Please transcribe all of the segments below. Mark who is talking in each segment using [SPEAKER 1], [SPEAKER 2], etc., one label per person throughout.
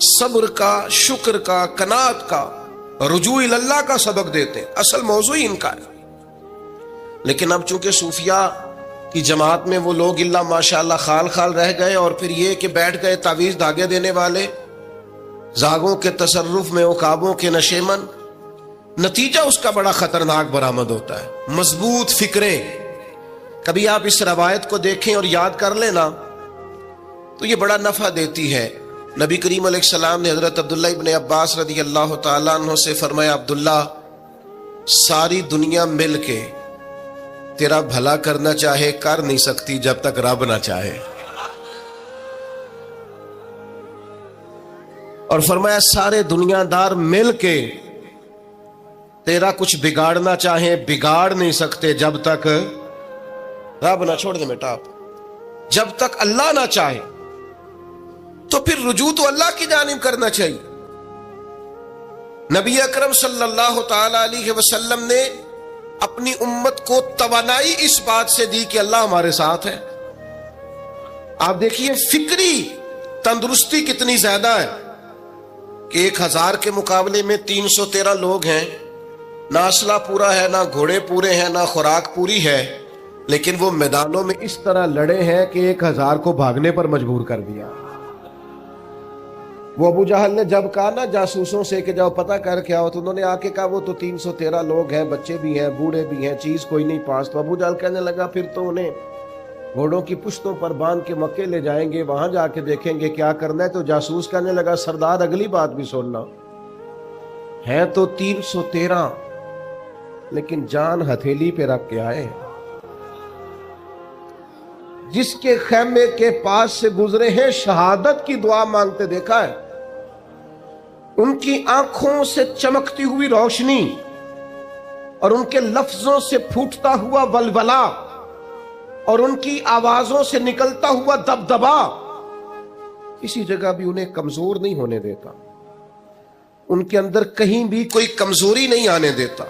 [SPEAKER 1] صبر کا، شکر کا، قناعت کا، رجوع اللہ کا سبق دیتے ہیں. اصل موضوع ہی ان کا ہے. لیکن اب چونکہ صوفیاء کی جماعت میں وہ لوگ اللہ ماشاءاللہ خال خال رہ گئے، اور پھر یہ کہ بیٹھ گئے تعویذ دھاگے دینے والے، زاغوں کے تصرف میں، عقابوں کے نشے من. نتیجہ اس کا بڑا خطرناک برآمد ہوتا ہے. مضبوط فکریں، کبھی آپ اس روایت کو دیکھیں اور یاد کر لینا تو یہ بڑا نفع دیتی ہے. نبی کریم علیہ السلام نے حضرت عبداللہ ابن عباس رضی اللہ تعالیٰ عنہ سے فرمایا، عبداللہ، ساری دنیا مل کے تیرا بھلا کرنا چاہے کر نہیں سکتی جب تک رب نہ چاہے. اور فرمایا سارے دنیا دار مل کے تیرا کچھ بگاڑنا چاہے بگاڑ نہیں سکتے جب تک رب نہ، چھوڑ دے بیٹا آپ، جب تک اللہ نہ چاہے. تو پھر رجوع تو اللہ کی جانب کرنا چاہیے. نبی اکرم صلی اللہ تعالی علیہ وسلم نے اپنی امت کو توانائی اس بات سے دی کہ اللہ ہمارے ساتھ ہے. آپ دیکھیے فکری تندرستی کتنی زیادہ ہے کہ 1000 کے مقابلے میں 313 لوگ ہیں. نہ اسلحہ پورا ہے، نہ گھوڑے پورے ہیں، نہ خوراک پوری ہے، لیکن وہ میدانوں میں اس طرح لڑے ہیں کہ 1000 کو بھاگنے پر مجبور کر دیا. وہ ابو جہل نے جب کہا نا جاسوسوں سے کہ جاؤ پتہ کر کے آؤ، تو انہوں نے آ کے کہا وہ تو 313 لوگ ہیں، بچے بھی ہیں، بوڑھے بھی ہیں، چیز کوئی نہیں پاس. تو ابو جہل کہنے لگا پھر تو انہیں گھوڑوں کی پشتوں پر باندھ کے مکے لے جائیں گے، وہاں جا کے دیکھیں گے کیا کرنا ہے. تو جاسوس کہنے لگا سردار اگلی بات بھی سننا، ہے تو 313 لیکن جان ہتھیلی پہ رکھ کے آئے. جس کے خیمے کے پاس سے گزرے ہیں شہادت کی دعا مانگتے دیکھا ہے. ان کی آنکھوں سے چمکتی ہوئی روشنی اور ان کے لفظوں سے پھوٹتا ہوا ولولہ اور ان کی آوازوں سے نکلتا ہوا دبدبا کسی جگہ بھی انہیں کمزور نہیں ہونے دیتا. ان کے اندر کہیں بھی کوئی کمزوری نہیں آنے دیتا.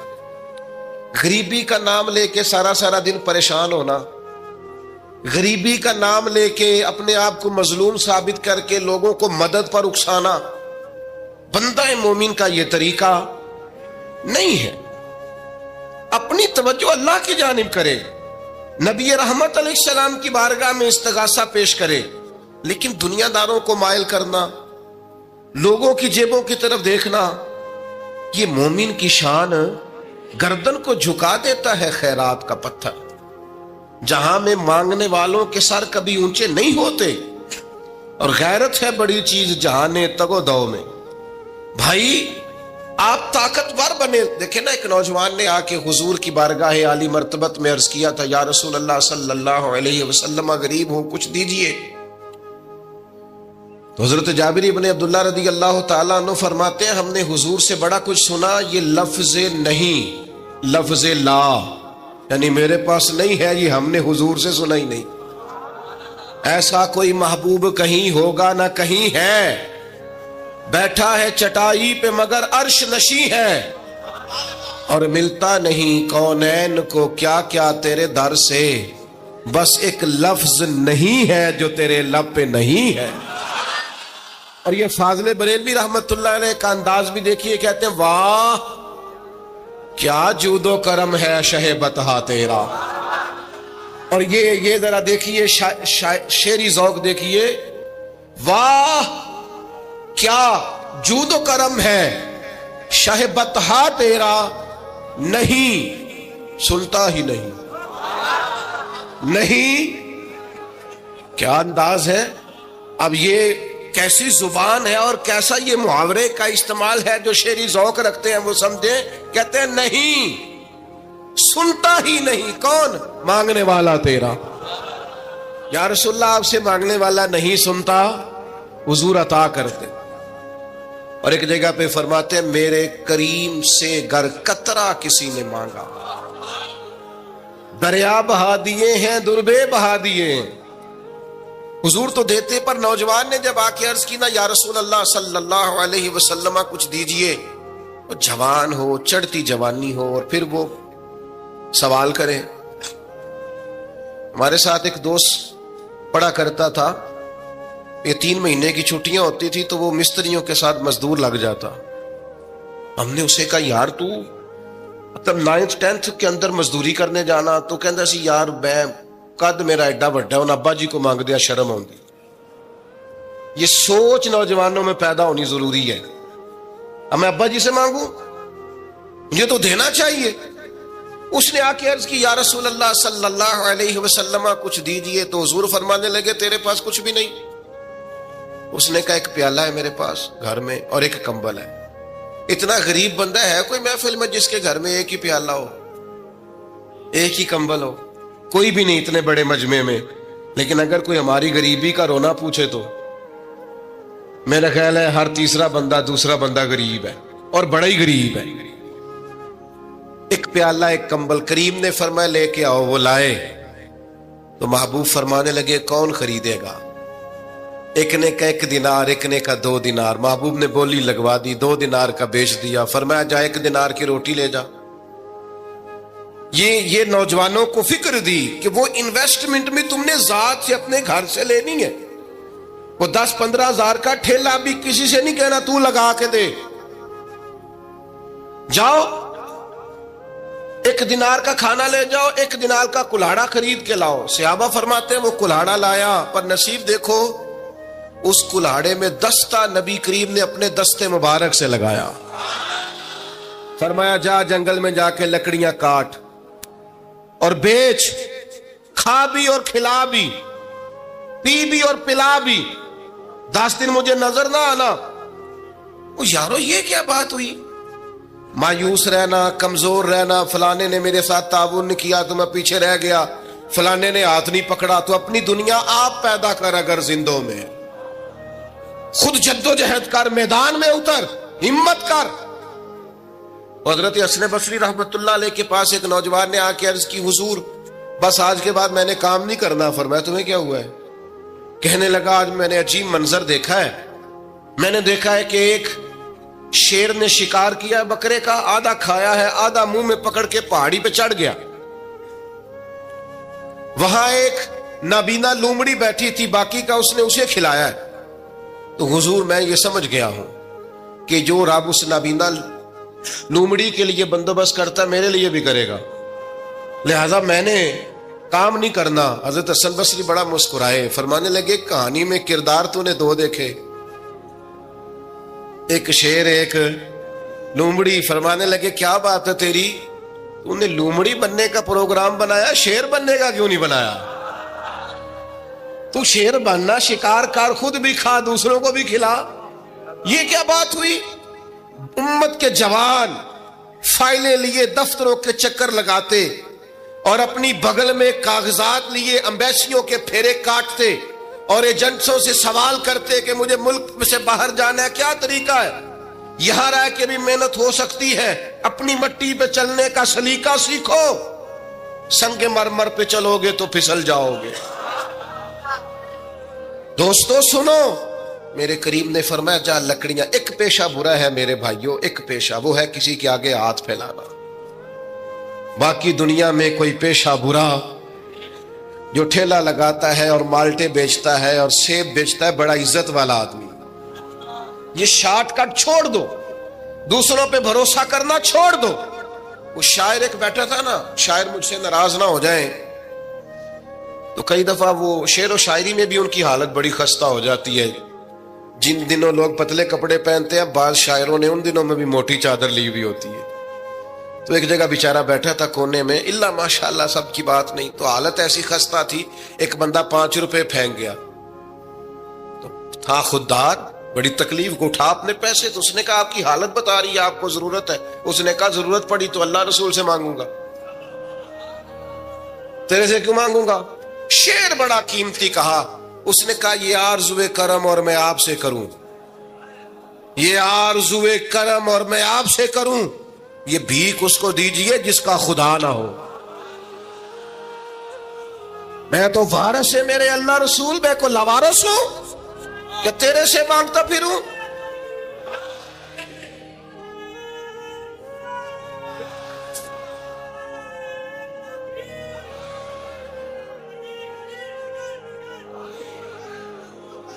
[SPEAKER 1] غریبی کا نام لے کے سارا دن پریشان ہونا، غریبی کا نام لے کے اپنے آپ کو مظلوم ثابت کر کے لوگوں کو مدد پر اکسانا، بندہ مومن کا یہ طریقہ نہیں ہے. اپنی توجہ اللہ کی جانب کرے، نبی رحمت علیہ السلام کی بارگاہ میں استغاثہ پیش کرے. لیکن دنیا داروں کو مائل کرنا، لوگوں کی جیبوں کی طرف دیکھنا، یہ مومن کی شان گردن کو جھکا دیتا ہے. خیرات کا پتھر جہاں میں مانگنے والوں کے سر کبھی اونچے نہیں ہوتے، اور غیرت ہے بڑی چیز جہانے تگو دو میں. بھائی آپ طاقتور بنے. دیکھیں نا، ایک نوجوان نے آ کے حضور کی بارگاہ عالی مرتبت میں عرض کیا تھا، یا رسول اللہ صلی اللہ علیہ وسلم، غریب ہوں کچھ دیجئے. تو حضرت جابر ابن عبداللہ رضی اللہ تعالیٰ عنہ فرماتے ہیں ہم نے حضور سے بڑا کچھ سنا، یہ لفظ نہیں، لفظ لا، یعنی میرے پاس نہیں ہے، یہ ہم نے حضور سے سنا ہی نہیں. ایسا کوئی محبوب کہیں ہوگا نہ کہیں ہے، بیٹھا ہے چٹائی پہ مگر عرش نشیں ہے، اور ملتا نہیں کونین کو کیا کیا تیرے در سے، بس ایک لفظ نہیں ہے جو تیرے لب پہ نہیں ہے. اور یہ فاضل بریلوی رحمت اللہ علیہ کا انداز بھی دیکھیے، کہتے ہیں واہ کیا جود و کرم ہے شہ بتہا تیرا. اور یہ ذرا دیکھیے شعری ذوق دیکھیے، واہ کیا جود و کرم ہے شہ بتہا تیرا، نہیں سنتا ہی نہیں. نہیں کیا انداز ہے. اب یہ کیسی زبان ہے اور کیسا یہ محاورے کا استعمال ہے. جو شعری ذوق رکھتے ہیں وہ سمجھیں، کہتے ہیں نہیں سنتا ہی نہیں. کون؟ مانگنے والا تیرا. یا رسول اللہ آپ سے مانگنے والا نہیں سنتا، حضور عطا کرتے. اور ایک جگہ پہ فرماتے ہیں میرے کریم سے گر قطرہ کسی نے مانگا، دریا بہا دیے ہیں دربے بہا دیے ہیں. حضور تو دیتے، پر نوجوان نے جب آ کے عرض کی نا یا رسول اللہ صلی اللہ علیہ وسلم کچھ دیجئے، وہ جوان ہو، چڑھتی جوانی ہو، اور پھر وہ سوال کرے. ہمارے ساتھ ایک دوست پڑھا کرتا تھا، یہ 3 مہینے کی چھٹیاں ہوتی تھی تو وہ مستریوں کے ساتھ مزدور لگ جاتا. ہم نے اسے کہا یار تو مطلب 9th 10th کے اندر مزدوری کرنے جانا, تو کہندا سی یار میں قد میرا ایڈا بڑا, ہن ابا جی کو مانگ دیا شرم آؤندی. یہ سوچ نوجوانوں میں پیدا ہونی ضروری ہے. اب میں ابا جی سے مانگوں, یہ تو دینا چاہیے. اس نے آ کے عرض کی یا رسول اللہ صلی اللہ علیہ وسلم کچھ دیجئے, تو حضور فرمانے لگے تیرے پاس کچھ بھی نہیں. اس نے کہا ایک پیالہ ہے میرے پاس گھر میں اور ایک کمبل ہے. اتنا غریب بندہ ہے کوئی محفل میں جس کے گھر میں ایک ہی پیالہ ہو, ایک ہی کمبل ہو؟ کوئی بھی نہیں اتنے بڑے مجمع میں. لیکن اگر کوئی ہماری غریبی کا رونا پوچھے تو میرا خیال ہے ہر تیسرا بندہ دوسرا بندہ غریب ہے, اور بڑا ہی غریب ہے. ایک پیالہ ایک کمبل. کریم نے فرمایا لے کے آؤ. وہ لائے تو محبوب فرمانے لگے کون خریدے گا؟ ایک نے کہا 1 دینار, ایک نے کہا 2 دینار. محبوب نے بولی لگوا دی, 2 دینار کا بیچ دیا. فرمایا جا 1 دینار کی روٹی لے جا. یہ نوجوانوں کو فکر دی کہ وہ انویسٹمنٹ بھی تم نے ذات سے اپنے گھر سے لینی ہے. وہ 10-15 ہزار کا ٹھیلا بھی کسی سے نہیں کہنا تو لگا کے دے. جاؤ 1 دینار کا کھانا لے جاؤ, 1 دینار کا کلاڑا خرید کے لاؤ. صحابہ فرماتے ہیں وہ کلاڑا لایا, پر نصیب دیکھو اس کلاڑے میں دستہ نبی کریم نے اپنے دستے مبارک سے لگایا. فرمایا جا جنگل میں جا کے لکڑیاں کاٹ اور بیچ, کھا بھی اور کھلا بھی, پی بھی اور پلا بھی, 10 دن مجھے نظر نہ آنا. یارو یہ کیا بات ہوئی؟ مایوس رہنا, کمزور رہنا, فلانے نے میرے ساتھ تعاون نہیں کیا تو میں پیچھے رہ گیا, فلانے نے ہاتھ نہیں پکڑا. تو اپنی دنیا آپ پیدا کر, اگر زندوں میں خود جد و جہد کر, میدان میں اتر, ہمت کر. حضرت حسن بصری رحمت اللہ علیہ کے پاس ایک نوجوان نے آ کے عرض کی حضور بس آج کے بعد میں نے کام نہیں کرنا. فرمایا تمہیں کیا ہوا ہے؟ کہنے لگا آج میں نے عجیب منظر دیکھا ہے. میں نے دیکھا ہے کہ ایک شیر نے شکار کیا بکرے کا, آدھا کھایا ہے, آدھا منہ میں پکڑ کے پہاڑی پہ چڑھ گیا. وہاں ایک نابینا لومڑی بیٹھی تھی, باقی کا اس نے اسے کھلایا ہے. تو حضور میں یہ سمجھ گیا ہوں کہ جو رب اس نابینا لومڑی کے لیے بندوبست کرتا میرے لیے بھی کرے گا, لہذا میں نے کام نہیں کرنا. حضرت حسن بصری بڑا مسکرائے, فرمانے لگے کہانی میں کردار تو نے 2 دیکھے, ایک شیر ایک لومڑی. فرمانے لگے کیا بات ہے تیری, تو نے لومڑی بننے کا پروگرام بنایا, شیر بننے کا کیوں نہیں بنایا؟ تو شیر بننا, شکار کر, خود بھی کھا دوسروں کو بھی کھلا. یہ کیا بات ہوئی؟ امت کے جوان فائلیں لیے دفتروں کے چکر لگاتے اور اپنی بغل میں کاغذات لیے امبیسیوں کے پھیرے کاٹتے اور ایجنٹوں سے سوال کرتے کہ مجھے ملک سے باہر جانا ہے, کیا طریقہ ہے؟ یہاں رہ کے بھی محنت ہو سکتی ہے, اپنی مٹی پہ چلنے کا سلیقہ سیکھو. سنگ مرمر پہ چلو گے تو پھسل جاؤ گے. دوستو سنو, میرے کریم نے فرمایا جا لکڑیاں. ایک پیشہ برا ہے میرے بھائیوں, ایک پیشہ, وہ ہے کسی کے آگے ہاتھ پھیلانا. باقی دنیا میں کوئی پیشہ برا جو ٹھیلا لگاتا ہے اور مالٹے بیچتا ہے اور سیب بیچتا ہے, بڑا عزت والا آدمی. یہ شارٹ کٹ چھوڑ دو, دوسروں پہ بھروسہ کرنا چھوڑ دو. وہ شاعر ایک بیٹھا تھا نا, شاعر مجھ سے ناراض نہ ہو جائیں, تو کئی دفعہ وہ شعر و شاعری میں بھی ان کی حالت بڑی خستہ ہو جاتی ہے. جن دنوں لوگ پتلے کپڑے پہنتے ہیں, بعض شاعروں نے ان دنوں میں بھی موٹی چادر لی ہوئی ہوتی ہے. تو ایک جگہ بیچارہ بیٹھا تھا کونے میں, اللہ ماشاءاللہ سب کی بات نہیں, تو حالت ایسی خستہ تھی. ایک بندہ 5 روپے پھینک گیا, تو تھا خوددار, بڑی تکلیف کو اٹھا اپنے پیسے. تو اس نے کہا آپ کی حالت بتا رہی ہے, آپ کو ضرورت ہے. اس نے کہا ضرورت پڑی تو اللہ رسول سے مانگوں گا, تیرے سے کیوں مانگوں گا؟ شعر بڑا قیمتی کہا. اس نے کہا یہ آرزوئے کرم اور میں آپ سے کروں, یہ آرزوئے کرم اور میں آپ سے کروں. یہ بھیک اس کو دیجئے جس کا خدا نہ ہو. میں تو وارث ہے میرے اللہ رسول, میں کو لوارث ہوں کہ تیرے سے مانگتا پھروں.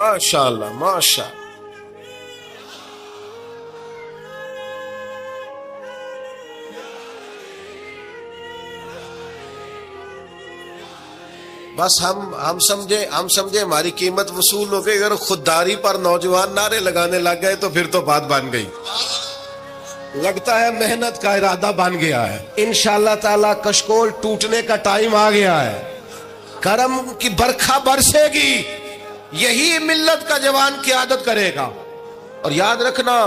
[SPEAKER 1] ماشاءاللہ ماشاء بس ہم سمجھے ہماری قیمت وصول ہو گئی. اگر خودداری پر نوجوان نعرے لگانے لگ گئے تو پھر تو بات بن گئی. لگتا ہے محنت کا ارادہ بن گیا ہے. انشاءاللہ تعالی کشکول ٹوٹنے کا ٹائم آ گیا ہے. کرم کی برکھا برسے گی. یہی ملت کا جوان قیادت کرے گا. اور یاد رکھنا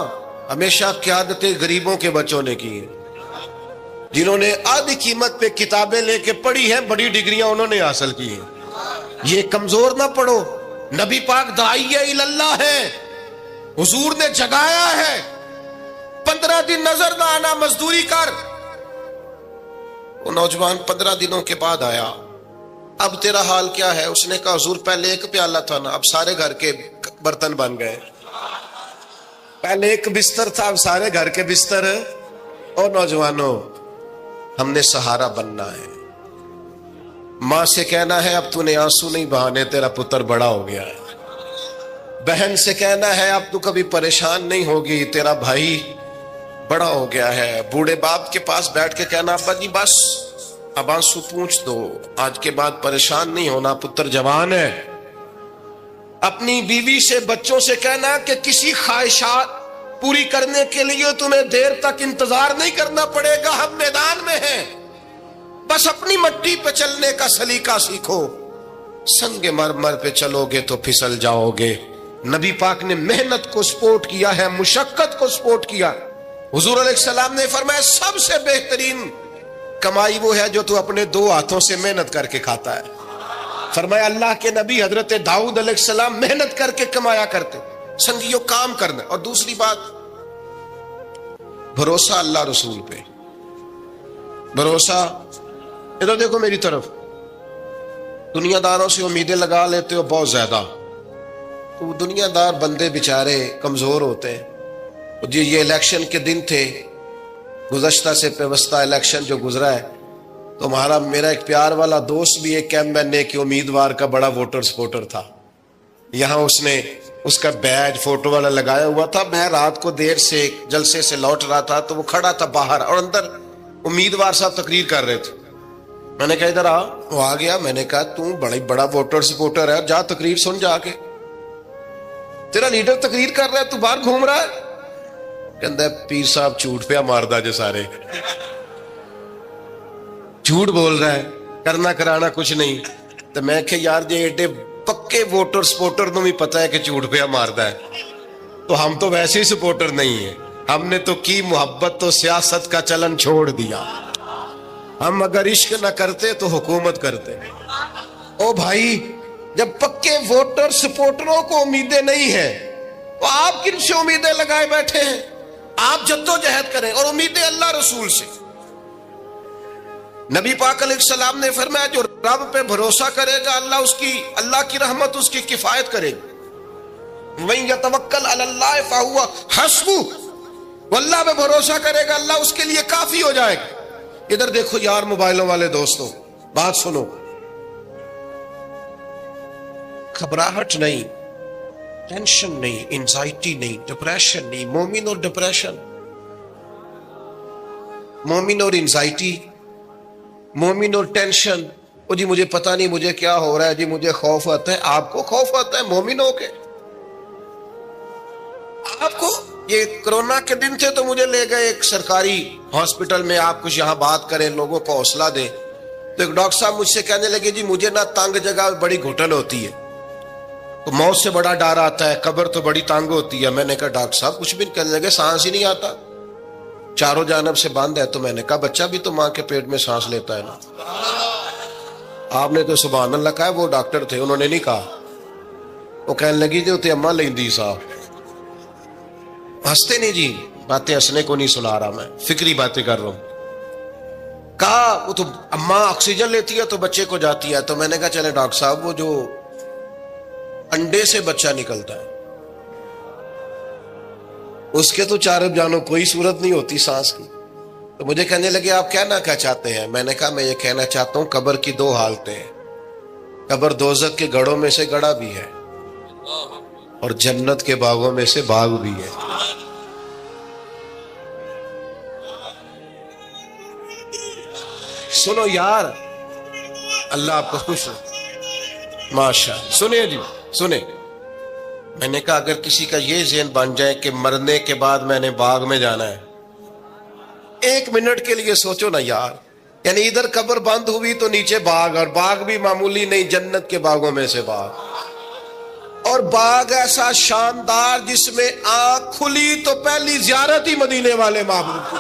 [SPEAKER 1] ہمیشہ قیادتیں غریبوں کے بچوں نے کی ہیں. جنہوں نے آدھی قیمت پہ کتابیں لے کے پڑھی ہیں, بڑی ڈگریاں انہوں نے حاصل کی ہیں. یہ کمزور نہ پڑھو. نبی پاک داعیہ اللہ ہے, حضور نے جگایا ہے. 15 دن نظر نہ آنا, مزدوری کر. وہ نوجوان 15 دنوں کے بعد آیا. اب تیرا حال کیا ہے؟ اس نے کہا حضور پہلے ایک پیالہ تھا نا, اب سارے گھر کے برتن بن گئے. پہلے ایک بستر تھا, اب سارے گھر کے بستر. اور نوجوانوں, ہم نے سہارا بننا ہے. ماں سے کہنا ہے اب تو نے آنسو نہیں بہانے, تیرا پتر بڑا ہو گیا ہے. بہن سے کہنا ہے اب تو کبھی پریشان نہیں ہوگی, تیرا بھائی بڑا ہو گیا ہے. بوڑھے باپ کے پاس بیٹھ کے کہنا ابا جی بس اب آنسو پوچھ دو, آج کے بعد پریشان نہیں ہونا, پتر جوان ہے. اپنی بیوی سے بچوں سے کہنا کہ کسی خواہشات پوری کرنے کے لیے تمہیں دیر تک انتظار نہیں کرنا پڑے گا, ہم میدان میں ہیں. بس اپنی مٹی پہ چلنے کا سلیقہ سیکھو. سنگ مرمر پہ چلو گے تو پھسل جاؤ گے. نبی پاک نے محنت کو سپورٹ کیا ہے, مشقت کو سپورٹ کیا. حضور علیہ السلام نے فرمایا سب سے بہترین کمائی وہ ہے جو تو اپنے 2 ہاتھوں سے محنت کر کے کھاتا ہے. فرمایا اللہ کے نبی حضرت داؤد علیہ السلام محنت کر کے کمایا کرتے. سنگیو کام کرنا. اور دوسری بات, بھروسہ اللہ رسول پہ. بھروسہ, ادھر دیکھو میری طرف. دنیا داروں سے امیدیں لگا لیتے ہو بہت زیادہ, تو دنیا دار بندے بیچارے کمزور ہوتے ہیں. جی یہ الیکشن کے دن تھے, گزشتہ سے پیوستہ الیکشن جو گزرا ہے, تو میرا ایک پیار والا دوست بھی ایک ایم کے امیدوار کا بڑا ووٹر سپورٹر تھا. یہاں اس نے اس کا بیج فوٹو والا لگایا ہوا تھا. میں رات کو دیر سے جلسے سے لوٹ رہا تھا تو وہ کھڑا تھا باہر, اور اندر امیدوار صاحب تقریر کر رہے تھے. میں نے کہا ادھر آ. وہ آ گیا. میں نے کہا تو بڑا ووٹر سپورٹر ہے, جا تقریر سن جا کے. تیرا لیڈر تقریر کر رہا ہے, تو باہر گھوم رہا ہے. کہندا ہے پیر صاحب جھوٹ پہ ماردا جو سارے جھوٹ بول رہا ہے, کرنا کرانا کچھ نہیں. تو میں کہ یار جی ایڈے پکے ووٹر سپورٹر نو بھی پتا ہے کہ جھوٹ پہ ماردا ہے, تو ہم تو ویسے ہی سپورٹر نہیں ہیں. ہم نے تو کی محبت تو سیاست کا چلن چھوڑ دیا. ہم اگر عشق نہ کرتے تو حکومت کرتے. او بھائی, جب پکے ووٹر سپورٹروں کو امیدیں نہیں ہیں تو آپ کن سے امیدیں لگائے بیٹھے ہیں؟ آپ جدوجہد کریں, اور امیدیں اللہ رسول سے. نبی پاک علیہ السلام نے فرمایا جو رب پہ بھروسہ کرے گا اللہ کی رحمت اس کی کفایت کرے گی. وَإِن يَتَوَكَّلْ عَلَى اللَّهِ فَهُوَ حَسْبُهُ, وہ اللہ پہ بھروسہ کرے گا اللہ اس کے لیے کافی ہو جائے گا. ادھر دیکھو یار موبائلوں والے دوستوں, بات سنو. گھبراہٹ نہیں, ٹینشن نہیں, انزائٹی نہیں, ڈپریشن نہیں. مومن اور ڈپریشن, مومن اور انزائٹی, مومن اور ٹینشن. او جی مجھے پتہ نہیں مجھے کیا ہو رہا ہے, جی مجھے خوف آتا ہے. آپ کو خوف آتا ہے مومن ہو کے؟ آپ کو یہ کرونا کے دن تھے تو مجھے لے گئے ایک سرکاری ہاسپٹل میں, آپ کچھ یہاں بات کریں, لوگوں کو حوصلہ دیں. تو ایک ڈاکٹر صاحب مجھ سے کہنے لگے جی مجھے نہ تنگ جگہ بڑی گھٹن ہوتی ہے, تو موت سے بڑا ڈر آتا ہے, قبر تو بڑی تنگ ہوتی ہے. میں نے کہا ڈاکٹر صاحب کچھ بھی. کہنے لگے سانس ہی نہیں آتا, چاروں جانب سے بند ہے. تو میں نے کہا بچہ بھی تو ماں کے پیٹ میں سانس لیتا ہے نا. آپ نے تو سبحان اللہ کہا. وہ ڈاکٹر تھے, انہوں نے نہیں کہا. وہ کہنے لگی جو تے اماں لیندی صاحب. ہنستے نہیں جی, باتیں ہنسنے کو نہیں سنا رہا, میں فکری باتیں کر رہا ہوں. کہا وہ تو اماں آکسیجن لیتی ہے تو بچے کو جاتی ہے. تو میں نے کہا چلے ڈاکٹر صاحب وہ جو انڈے سے بچہ نکلتا ہے اس کے تو چاروں جانوں کوئی صورت نہیں ہوتی سانس کی. تو مجھے کہنے لگے آپ کہنا کیا چاہتے ہیں؟ میں نے کہا میں یہ کہنا چاہتا ہوں قبر کی 2 حالتیں ہیں. قبر دوزخ کے گڑھوں میں سے گڑھا بھی ہے, اور جنت کے باغوں میں سے باغ بھی ہے. سنو یار، اللہ آپ کو خوش ہو. ماشاء اللہ. سنیں جی، سنیں. میں نے کہا اگر کسی کا یہ ذہن بن جائے کہ مرنے کے بعد میں نے باغ میں جانا ہے، 1 منٹ کے لیے سوچو نا یار. یعنی ادھر قبر بند ہوئی تو نیچے باغ، اور باغ بھی معمولی نہیں، جنت کے باغوں میں سے باغ. اور باغ ایسا شاندار جس میں آنکھ کھلی تو پہلی زیارت ہی مدینے والے معبود کی.